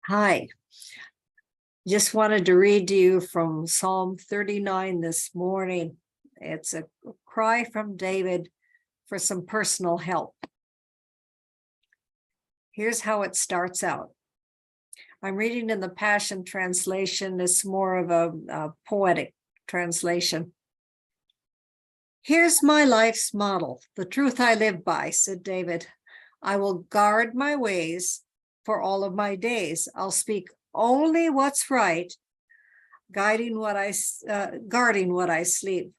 Hi, just wanted to read to you from Psalm 39 this morning. It's a cry from David for some personal help. Here's how it starts out. I'm reading in the Passion Translation. It's more of a poetic translation. Here's my life's model, the truth I live by, said David. I will guard my ways for all of my days. I'll speak only what's right, guarding what I sleep.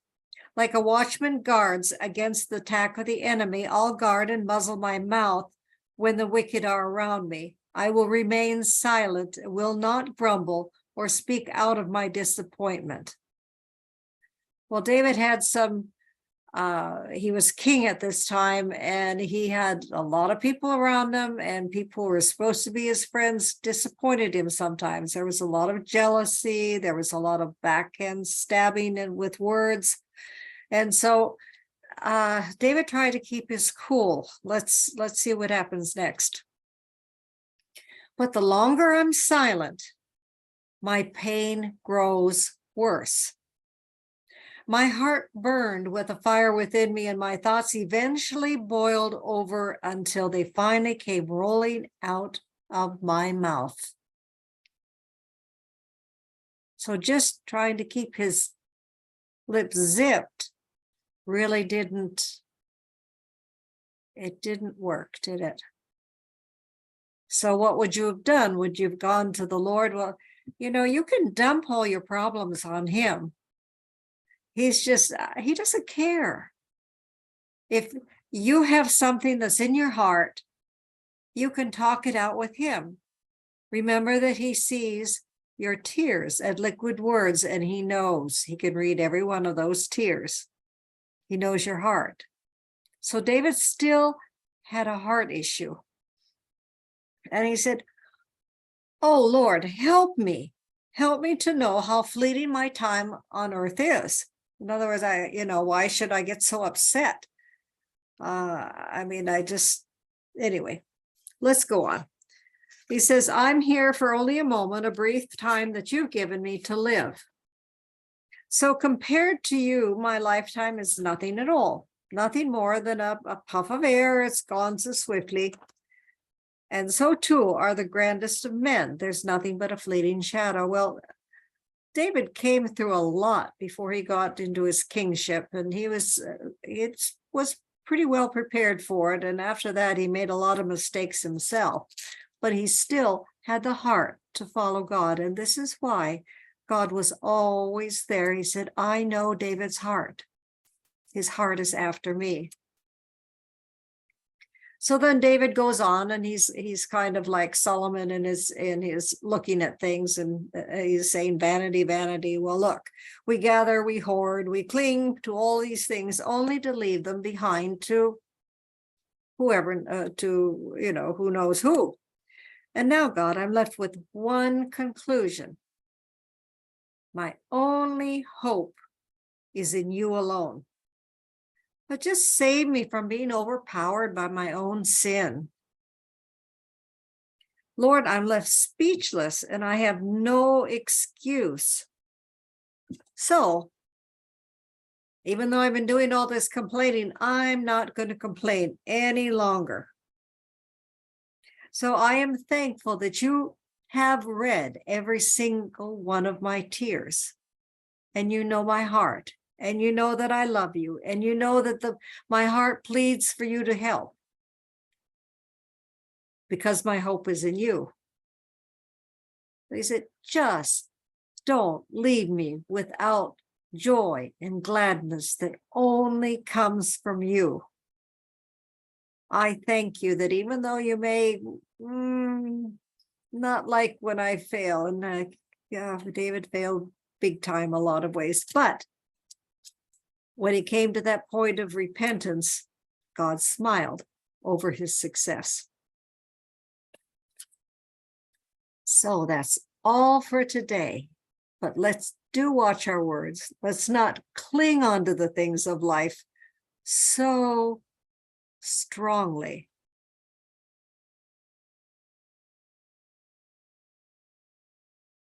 Like a watchman guards against the attack of the enemy, I'll guard and muzzle my mouth when the wicked are around me. I will remain silent, will not grumble or speak out of my disappointment. Well, David had he was king at this time, and he had a lot of people around him, and people who were supposed to be his friends disappointed him sometimes. There was a lot of jealousy. There was a lot of backhand stabbing and with words. And so David tried to keep his cool. Let's see what happens next. But the longer I'm silent, my pain grows worse. My heart burned with a fire within me, and my thoughts eventually boiled over until they finally came rolling out of my mouth. So just trying to keep his lips zipped really didn't work, did it? So what would you have done? Would you have gone to the Lord? Well, you can dump all your problems on him. He's just, he doesn't care. If you have something that's in your heart, you can talk it out with him. Remember that he sees your tears and liquid words, and he knows. He can read every one of those tears. He knows your heart. So David still had a heart issue. And he said, "Oh Lord, help me. Help me to know how fleeting my time on earth is." In other words, why should I get so upset? Anyway, let's go on. He says, I'm here for only a moment, a brief time that you've given me to live. So compared to you, my lifetime is nothing at all, nothing more than a puff of air. It's gone so swiftly. And so too are the grandest of men. There's nothing but a fleeting shadow. Well, David came through a lot before he got into his kingship, and he was pretty well prepared for it. And after that, he made a lot of mistakes himself, but he still had the heart to follow God. And this is why God was always there. He said, I know David's heart. His heart is after me. So then David goes on, and he's kind of like Solomon in his looking at things, and he's saying, vanity, vanity. Well, look, we gather, we hoard, we cling to all these things only to leave them behind to whoever, who knows who. And now, God, I'm left with one conclusion. My only hope is in you alone. But just save me from being overpowered by my own sin. Lord, I'm left speechless, and I have no excuse. So, even though I've been doing all this complaining, I'm not going to complain any longer. So I am thankful that you have read every single one of my tears, and you know my heart. And you know that I love you, and you know that my heart pleads for you to help, because my hope is in you. He said, just don't leave me without joy and gladness that only comes from you. I thank you that even though you may not like when I fail, and David failed big time a lot of ways, but when he came to that point of repentance, God smiled over his success. So that's all for today. But let's do watch our words. Let's not cling on to the things of life so strongly.